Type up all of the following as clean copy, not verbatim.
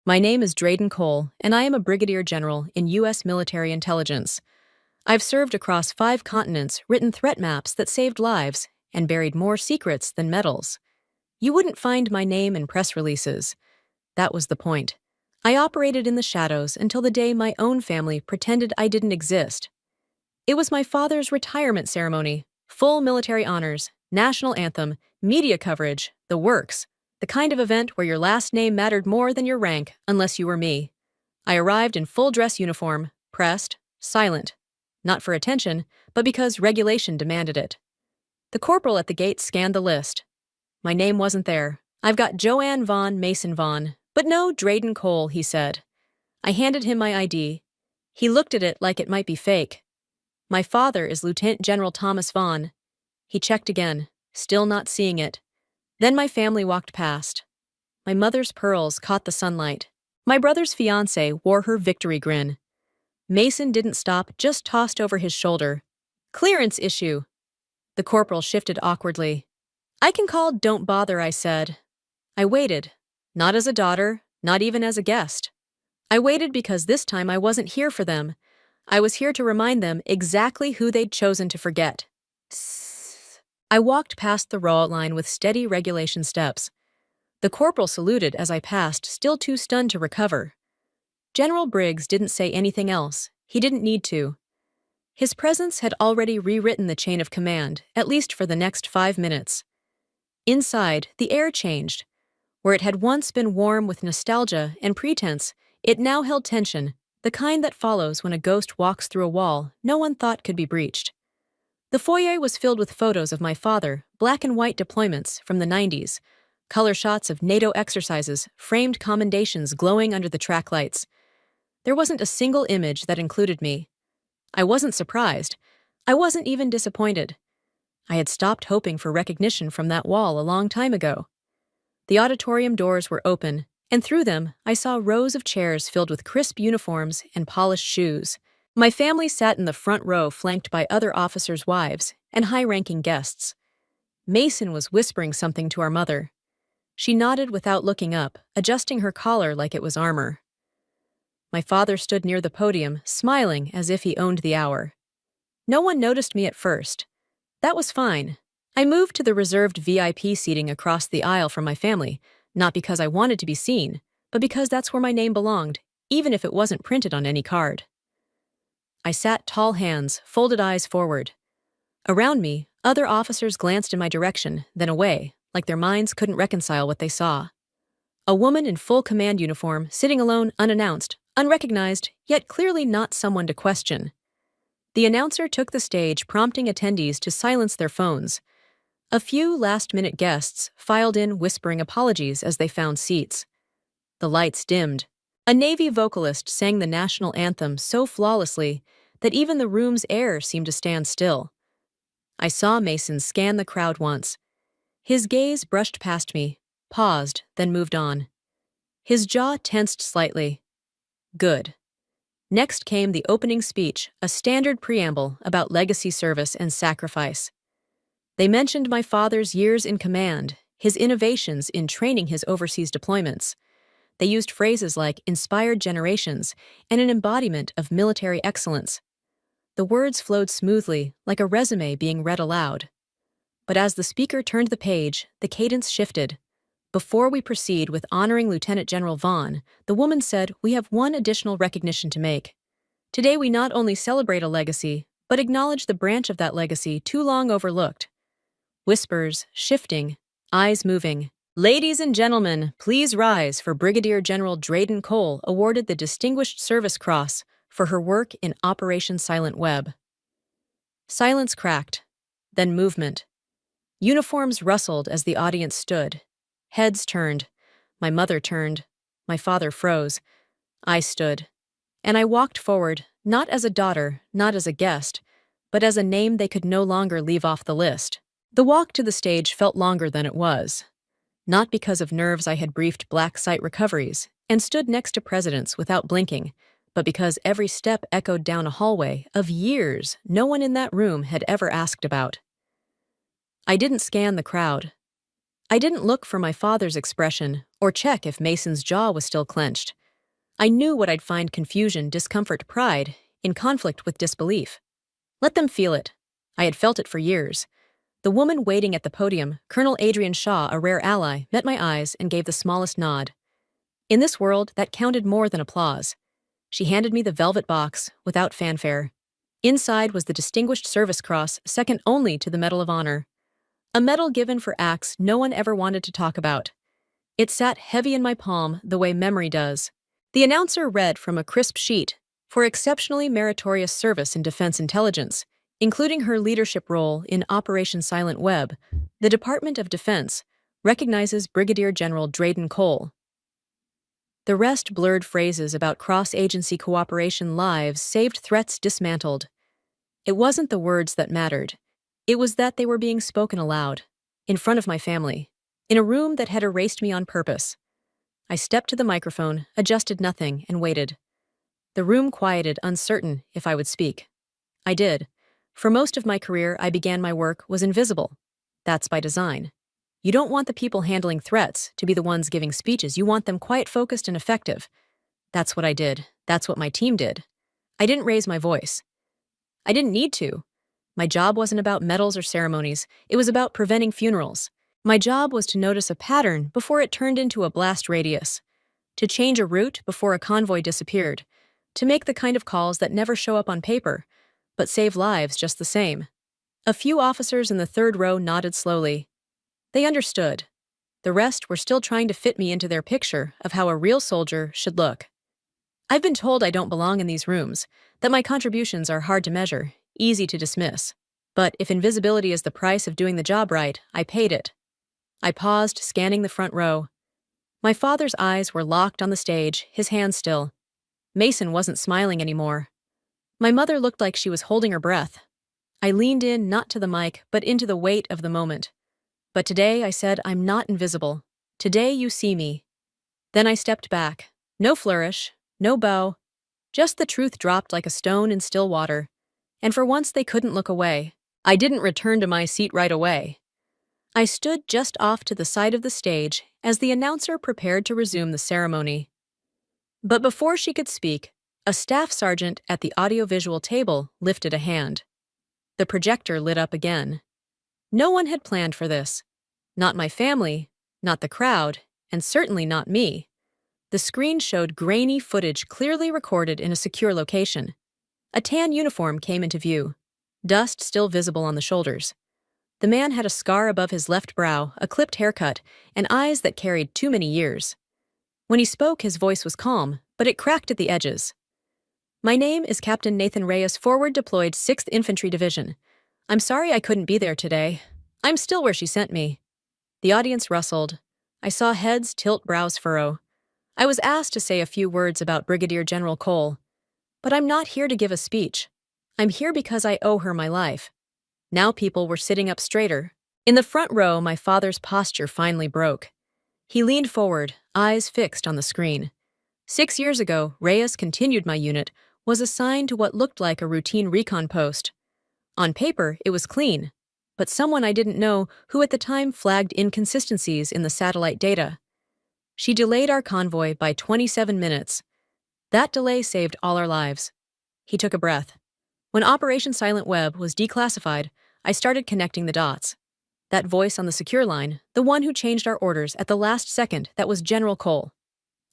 My name is Drayden Cole, and I am a Brigadier General in U.S. military intelligence. I've served across 5 continents, written threat maps that saved lives, and buried more secrets than medals. You wouldn't find my name in press releases. That was the point. I operated in the shadows until the day my own family pretended I didn't exist. It was my father's retirement ceremony, full military honors, national anthem, media coverage, the works. The kind of event where your last name mattered more than your rank, unless you were me. I arrived in full dress uniform, pressed, silent. Not for attention, but because regulation demanded it. The corporal at the gate scanned the list. My name wasn't there. I've got Joanne Von Mason Von, but no Drayden Cole, he said. I handed him my ID. He looked at it like it might be fake. My father is Lieutenant General Thomas Vaughn. He checked again, still not seeing it. Then my family walked past. My mother's pearls caught the sunlight. My brother's fiancée wore her victory grin. Mason didn't stop, just tossed over his shoulder. Clearance issue. The corporal shifted awkwardly. I can call, don't bother, I said. I waited. Not as a daughter, not even as a guest. I waited because this time I wasn't here for them. I was here to remind them exactly who they'd chosen to forget. I walked past the raw line with steady regulation steps. The corporal saluted as I passed, still too stunned to recover. General Briggs didn't say anything else. He didn't need to. His presence had already rewritten the chain of command, at least for the next 5 minutes. Inside, the air changed. Where it had once been warm with nostalgia and pretense, it now held tension, the kind that follows when a ghost walks through a wall no one thought could be breached. The foyer was filled with photos of my father, black and white deployments from the 90s, color shots of NATO exercises, framed commendations glowing under the track lights. There wasn't a single image that included me. I wasn't surprised. I wasn't even disappointed. I had stopped hoping for recognition from that wall a long time ago. The auditorium doors were open, and through them I saw rows of chairs filled with crisp uniforms and polished shoes. My family sat in the front row flanked by other officers' wives and high-ranking guests. Mason was whispering something to our mother. She nodded without looking up, adjusting her collar like it was armor. My father stood near the podium, smiling as if he owned the hour. No one noticed me at first. That was fine. I moved to the reserved VIP seating across the aisle from my family, not because I wanted to be seen, but because that's where my name belonged, even if it wasn't printed on any card. I sat tall hands, folded eyes forward. Around me, other officers glanced in my direction, then away, like their minds couldn't reconcile what they saw. A woman in full command uniform, sitting alone, unannounced, unrecognized, yet clearly not someone to question. The announcer took the stage, prompting attendees to silence their phones. A few last-minute guests filed in whispering apologies as they found seats. The lights dimmed. A Navy vocalist sang the national anthem so flawlessly that even the room's air seemed to stand still. I saw Mason scan the crowd once. His gaze brushed past me, paused, then moved on. His jaw tensed slightly. Good. Next came the opening speech, a standard preamble about legacy service and sacrifice. They mentioned my father's years in command, his innovations in training his overseas deployments. They used phrases like inspired generations and an embodiment of military excellence. The words flowed smoothly, like a resume being read aloud. But as the speaker turned the page, the cadence shifted. Before we proceed with honoring Lieutenant General Vaughn, the woman said, we have one additional recognition to make. Today we not only celebrate a legacy, but acknowledge the branch of that legacy too long overlooked. Whispers, shifting, eyes moving. Ladies and gentlemen, please rise for Brigadier General Drayden Cole awarded the Distinguished Service Cross for her work in Operation Silent Web. Silence cracked, then movement. Uniforms rustled as the audience stood. Heads turned. My mother turned. My father froze. I stood. And I walked forward, not as a daughter, not as a guest, but as a name they could no longer leave off the list. The walk to the stage felt longer than it was. Not because of nerves I had briefed black site recoveries and stood next to presidents without blinking, but because every step echoed down a hallway of years no one in that room had ever asked about. I didn't scan the crowd. I didn't look for my father's expression or check if Mason's jaw was still clenched. I knew what I'd find: confusion, discomfort, pride, in conflict with disbelief. Let them feel it. I had felt it for years. The woman waiting at the podium, Colonel Adrian Shaw, a rare ally, met my eyes and gave the smallest nod. In this world, that counted more than applause. She handed me the velvet box, without fanfare. Inside was the Distinguished Service Cross, second only to the Medal of Honor. A medal given for acts no one ever wanted to talk about. It sat heavy in my palm the way memory does. The announcer read from a crisp sheet: for exceptionally meritorious service in defense intelligence, including her leadership role in Operation Silent Web, the Department of Defense recognizes Brigadier General Drayden Cole. The rest blurred phrases about cross-agency cooperation, lives saved, threats dismantled. It wasn't the words that mattered. It was that they were being spoken aloud, in front of my family, in a room that had erased me on purpose. I stepped to the microphone, adjusted nothing, and waited. The room quieted, uncertain if I would speak. I did. For most of my career, I began my work was invisible. That's by design. You don't want the people handling threats to be the ones giving speeches. You want them quiet, focused, and effective. That's what I did. That's what my team did. I didn't raise my voice. I didn't need to. My job wasn't about medals or ceremonies. It was about preventing funerals. My job was to notice a pattern before it turned into a blast radius, to change a route before a convoy disappeared, to make the kind of calls that never show up on paper, but save lives just the same. A few officers in the third row nodded slowly. They understood. The rest were still trying to fit me into their picture of how a real soldier should look. I've been told I don't belong in these rooms, that my contributions are hard to measure, easy to dismiss. But if invisibility is the price of doing the job right, I paid it. I paused, scanning the front row. My father's eyes were locked on the stage, his hands still. Mason wasn't smiling anymore. My mother looked like she was holding her breath. I leaned in, not to the mic, but into the weight of the moment. But today, I said, I'm not invisible. Today you see me. Then I stepped back. No flourish, no bow. Just the truth dropped like a stone in still water. And for once they couldn't look away. I didn't return to my seat right away. I stood just off to the side of the stage as the announcer prepared to resume the ceremony. But before she could speak, a staff sergeant at the audiovisual table lifted a hand. The projector lit up again. No one had planned for this. Not my family, not the crowd, and certainly not me. The screen showed grainy footage clearly recorded in a secure location. A tan uniform came into view, dust still visible on the shoulders. The man had a scar above his left brow, a clipped haircut, and eyes that carried too many years. When he spoke, his voice was calm, but it cracked at the edges. My name is Captain Nathan Reyes, forward deployed 6th Infantry Division. I'm sorry I couldn't be there today. I'm still where she sent me. The audience rustled. I saw heads tilt, brows furrow. I was asked to say a few words about Brigadier General Cole. But I'm not here to give a speech. I'm here because I owe her my life. Now people were sitting up straighter. In the front row, my father's posture finally broke. He leaned forward, eyes fixed on the screen. 6 years ago, Reyes continued my unit, was assigned to what looked like a routine recon post. On paper, it was clean, but someone I didn't know who at the time flagged inconsistencies in the satellite data. She delayed our convoy by 27 minutes. That delay saved all our lives. He took a breath. When Operation Silent Web was declassified, I started connecting the dots. That voice on the secure line, the one who changed our orders at the last second, that was General Cole.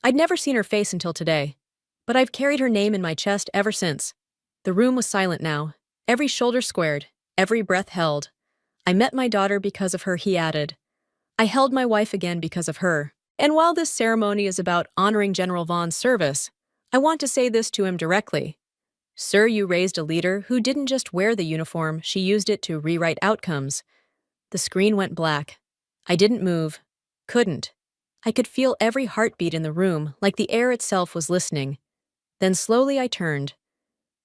I'd never seen her face until today, but I've carried her name in my chest ever since. The room was silent now, every shoulder squared, every breath held. I met my daughter because of her, he added. I held my wife again because of her. And while this ceremony is about honoring General Vaughn's service, I want to say this to him directly. Sir, you raised a leader who didn't just wear the uniform, she used it to rewrite outcomes. The screen went black. I didn't move. Couldn't. I could feel every heartbeat in the room, like the air itself was listening. Then slowly I turned.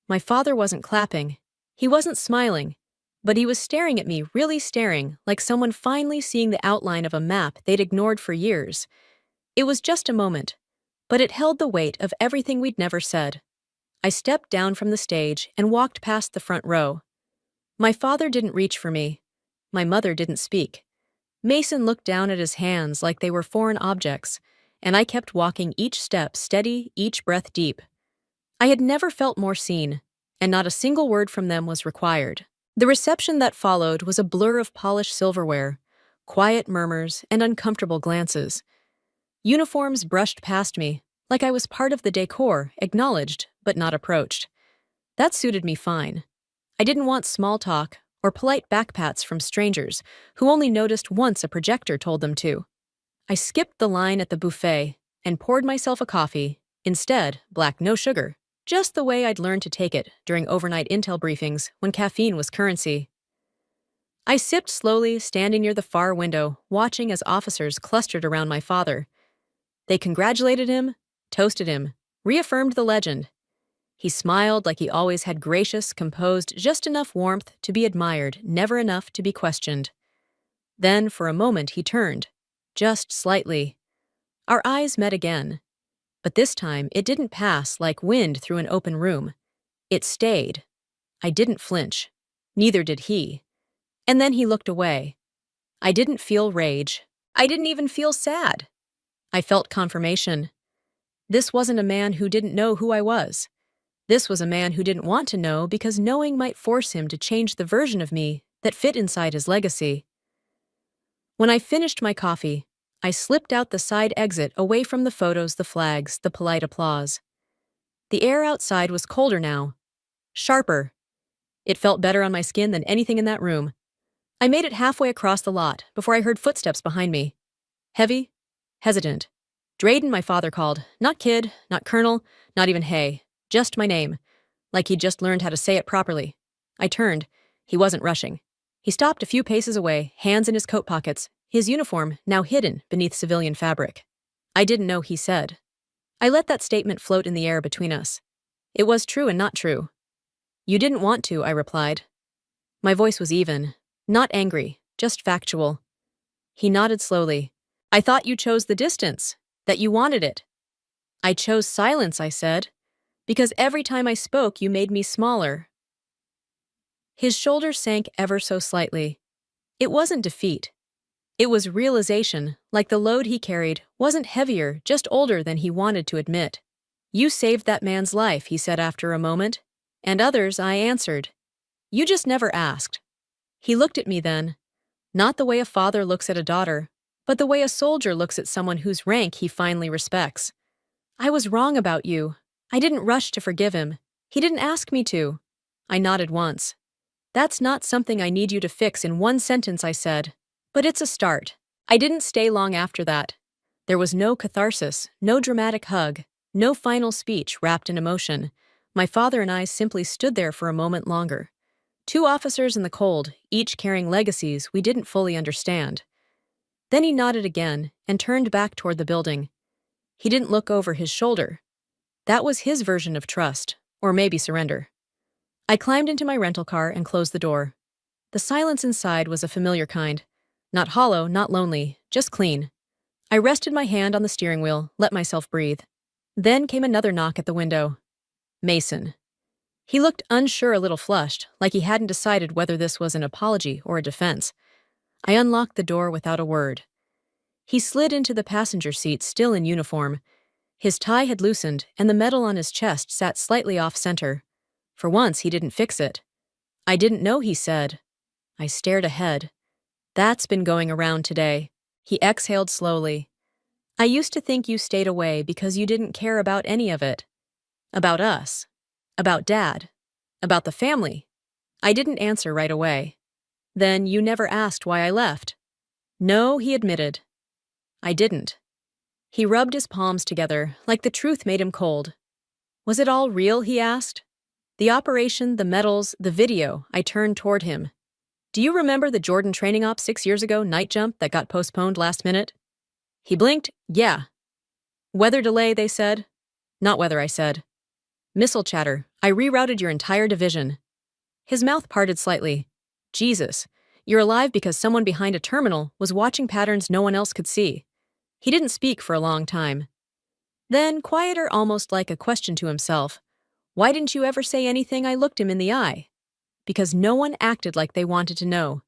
My father wasn't clapping. He wasn't smiling. But he was staring at me, really staring, like someone finally seeing the outline of a map they'd ignored for years. It was just a moment, but it held the weight of everything we'd never said. I stepped down from the stage and walked past the front row. My father didn't reach for me. My mother didn't speak. Mason looked down at his hands like they were foreign objects. and I kept walking, each step steady, each breath deep. I had never felt more seen, and not a single word from them was required. The reception that followed was a blur of polished silverware, quiet murmurs, and uncomfortable glances. Uniforms brushed past me, like I was part of the decor, acknowledged, but not approached. That suited me fine. I didn't want small talk or polite backpats from strangers who only noticed once a projector told them to. I skipped the line at the buffet and poured myself a coffee, instead, black, no sugar, just the way I'd learned to take it during overnight intel briefings when caffeine was currency. I sipped slowly, standing near the far window, watching as officers clustered around my father. They congratulated him, toasted him, reaffirmed the legend. He smiled like he always had, gracious, composed, just enough warmth to be admired, never enough to be questioned. Then, for a moment, he turned, just slightly. Our eyes met again. But this time, it didn't pass like wind through an open room. It stayed. I didn't flinch. Neither did he. And then he looked away. I didn't feel rage. I didn't even feel sad. I felt confirmation. This wasn't a man who didn't know who I was. This was a man who didn't want to know because knowing might force him to change the version of me that fit inside his legacy. When I finished my coffee, I slipped out the side exit, away from the photos, the flags, the polite applause. The air outside was colder now, sharper. It felt better on my skin than anything in that room. I made it halfway across the lot before I heard footsteps behind me. Heavy, hesitant. Drayden, my father called. Not kid, not colonel, not even hey. Just my name, like he'd just learned how to say it properly. I turned. He wasn't rushing. He stopped a few paces away, hands in his coat pockets, his uniform now hidden beneath civilian fabric. I didn't know, he said. I let that statement float in the air between us. It was true and not true. You didn't want to, I replied. My voice was even, not angry, just factual. He nodded slowly. I thought you chose the distance, that you wanted it. I chose silence, I said. Because every time I spoke, you made me smaller. His shoulders sank ever so slightly. It wasn't defeat. It was realization, like the load he carried wasn't heavier, just older than he wanted to admit. You saved that man's life, he said after a moment. And others, I answered. You just never asked. He looked at me then, not the way a father looks at a daughter, but the way a soldier looks at someone whose rank he finally respects. I was wrong about you. I didn't rush to forgive him. He didn't ask me to. I nodded once. That's not something I need you to fix in one sentence, I said. But it's a start. I didn't stay long after that. There was no catharsis, no dramatic hug, no final speech wrapped in emotion. My father and I simply stood there for a moment longer. Two officers in the cold, each carrying legacies we didn't fully understand. Then he nodded again and turned back toward the building. He didn't look over his shoulder. That was his version of trust, or maybe surrender. I climbed into my rental car and closed the door. The silence inside was a familiar kind. Not hollow, not lonely, just clean. I rested my hand on the steering wheel, let myself breathe. Then came another knock at the window. Mason. He looked unsure, a little flushed, like he hadn't decided whether this was an apology or a defense. I unlocked the door without a word. He slid into the passenger seat, still in uniform. His tie had loosened, and the medal on his chest sat slightly off-center. For once, he didn't fix it. I didn't know, he said. I stared ahead. That's been going around today. He exhaled slowly. I used to think you stayed away because you didn't care about any of it. About us. About Dad. About the family. I didn't answer right away. Then you never asked why I left. No, he admitted. I didn't. He rubbed his palms together, like the truth made him cold. Was it all real, he asked. The operation, the medals, the video. I turned toward him. Do you remember the Jordan training op 6 years ago, night jump, that got postponed last minute? He blinked. Yeah. Weather delay, they said. Not weather, I said. Missile chatter. I rerouted your entire division. His mouth parted slightly. Jesus, you're alive because someone behind a terminal was watching patterns no one else could see. He didn't speak for a long time. Then, quieter, almost like a question to himself, why didn't you ever say anything? I looked him in the eye. Because no one acted like they wanted to know.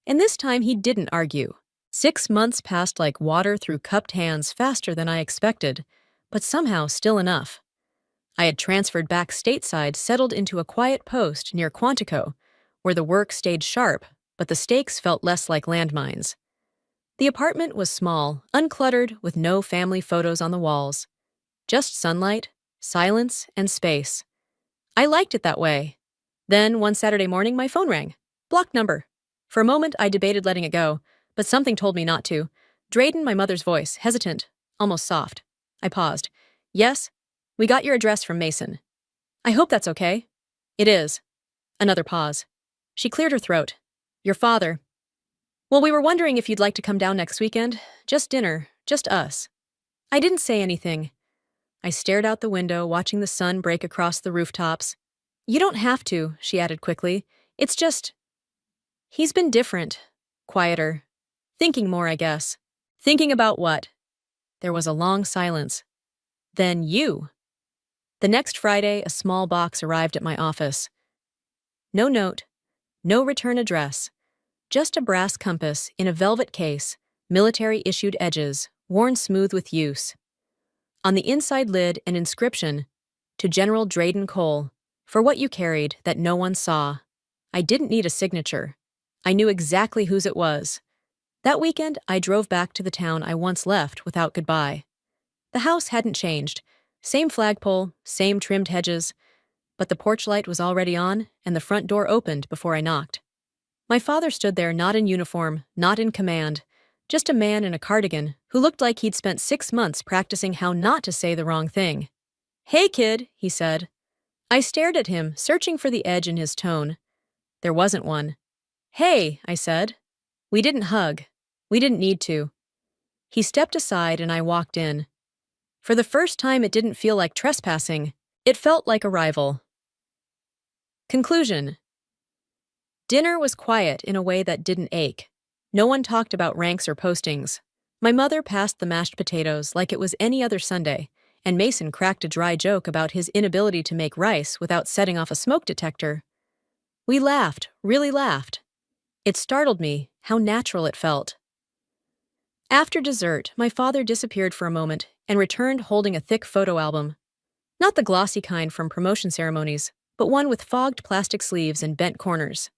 And this time he didn't argue. 6 months passed like water through cupped hands faster than I expected, but somehow still enough. I had transferred back stateside, settled into a quiet post near Quantico, where the work stayed sharp, but the stakes felt less like landmines. The apartment was small, uncluttered, with no family photos on the walls. Just sunlight, silence, and space. I liked it that way. Then, one Saturday morning, my phone rang. Blocked number. For a moment, I debated letting it go, but something told me not to. Drayden, my mother's voice, hesitant, almost soft. I paused. Yes, we got your address from Mason. I hope that's okay. It is. Another pause. She cleared her throat. Your father. Well, we were wondering if you'd like to come down next weekend. Just dinner, just us. I didn't say anything. I stared out the window, watching the sun break across the rooftops. You don't have to, she added quickly. It's just... He's been different. Quieter. Thinking more, I guess. Thinking about what? There was a long silence. Then you. The next Friday, a small box arrived at my office. No note. No return address. Just a brass compass in a velvet case, military-issued edges, worn smooth with use. On the inside lid, an inscription, to General Drayden Cole, for what you carried that no one saw. I didn't need a signature. I knew exactly whose it was. That weekend, I drove back to the town I once left without goodbye. The house hadn't changed. Same flagpole, same trimmed hedges, but the porch light was already on, and the front door opened before I knocked. My father stood there, not in uniform, not in command, just a man in a cardigan who looked like he'd spent 6 months practicing how not to say the wrong thing. Hey, kid, he said. I stared at him, searching for the edge in his tone. There wasn't one. Hey, I said. We didn't hug. We didn't need to. He stepped aside and I walked in. For the first time, it didn't feel like trespassing. It felt like arrival. Conclusion. Dinner was quiet in a way that didn't ache. No one talked about ranks or postings. My mother passed the mashed potatoes like it was any other Sunday, and Mason cracked a dry joke about his inability to make rice without setting off a smoke detector. We laughed, really laughed. It startled me how natural it felt. After dessert, my father disappeared for a moment and returned holding a thick photo album. Not the glossy kind from promotion ceremonies, but one with fogged plastic sleeves and bent corners.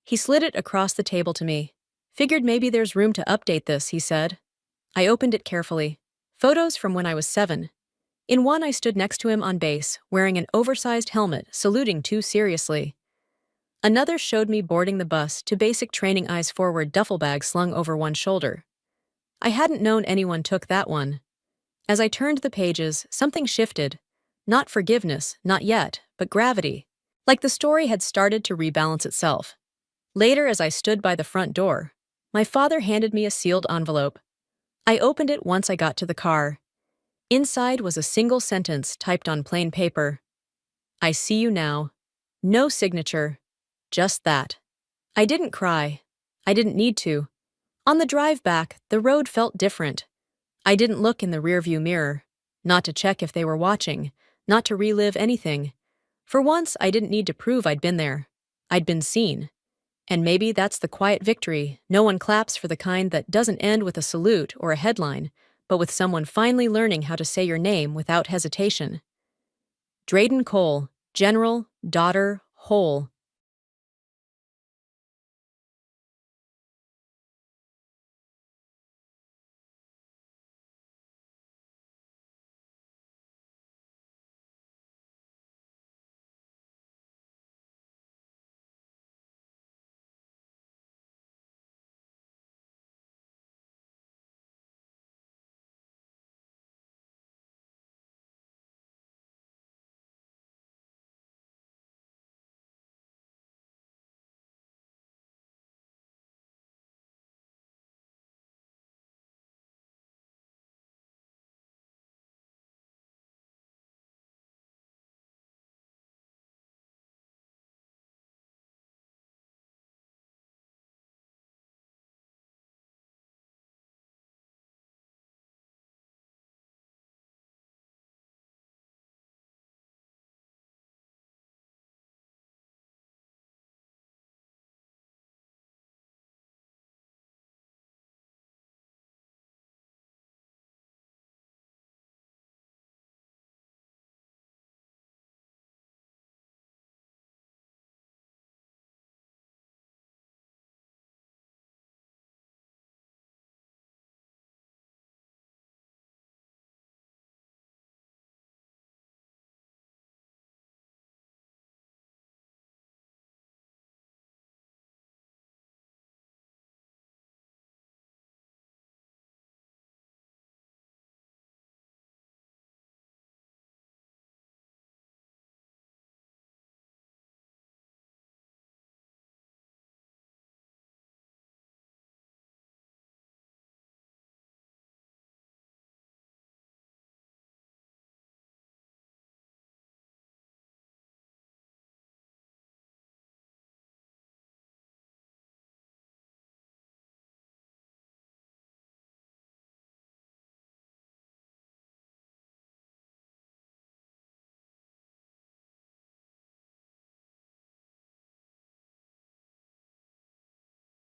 He slid it across the table to me. Figured maybe there's room to update this, he said. I opened it carefully. Photos from when I was 7. In one, I stood next to him on base, wearing an oversized helmet, saluting too seriously. Another showed me boarding the bus to basic training, eyes forward, duffel bag slung over one shoulder. I hadn't known anyone took that one. As I turned the pages, something shifted. Not forgiveness, not yet, but gravity. Like the story had started to rebalance itself. Later, as I stood by the front door, my father handed me a sealed envelope. I opened it once I got to the car. Inside was a single sentence typed on plain paper. I see you now. No signature. Just that. I didn't cry. I didn't need to. On the drive back, the road felt different. I didn't look in the rearview mirror. Not to check if they were watching. Not to relive anything. For once, I didn't need to prove I'd been there. I'd been seen. And maybe that's the quiet victory. No one claps for the kind that doesn't end with a salute or a headline, but with someone finally learning how to say your name without hesitation. Drayden Cole, General, daughter, whole.